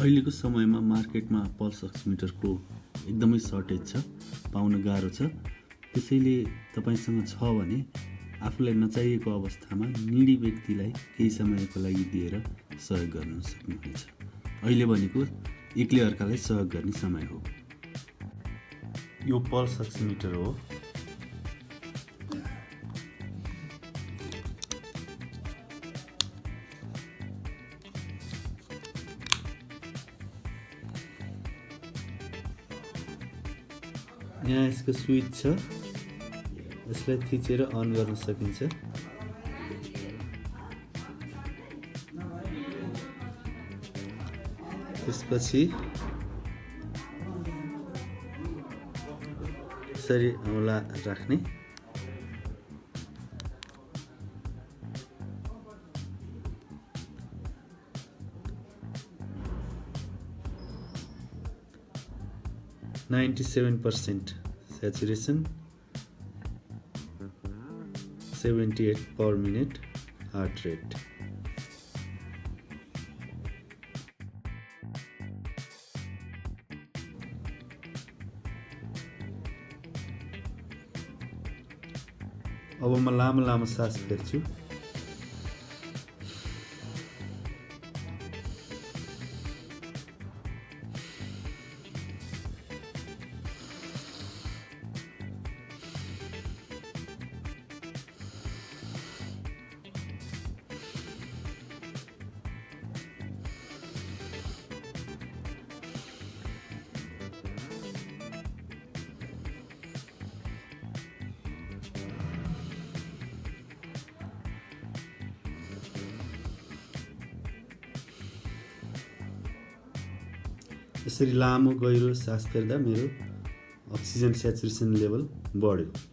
अहिलेको समयमा मार्केटमा पल्स अक्सिमिटरको एकदमै सर्टेज छ, पाउन गाह्रो छ। त्यसैले तपाईसँग छ भने आफूलाई नचाहिएको अवस्थामा निडी व्यक्तिलाई केही समयको लागि दिएर सहयोग गर्न सक्नुहुनेछ। अहिले भनेको एकले अर्कालाई सहयोग गर्ने समय हो। यो पल्स अक्सिमिटर हो। यहाँ यसको स्विच छ, यसलाई थिचेर अन गर्न सकिन्छ। त्यसपछि यसरी औँला राख्ने, (97% saturation, 78 per minute heart rate. अब म लामो लामो सास फेर्छु। यसरी लामो गहिरो सास फेर्दा मेरो अक्सिजन स्याचुरेसन लेभल बढ्यो।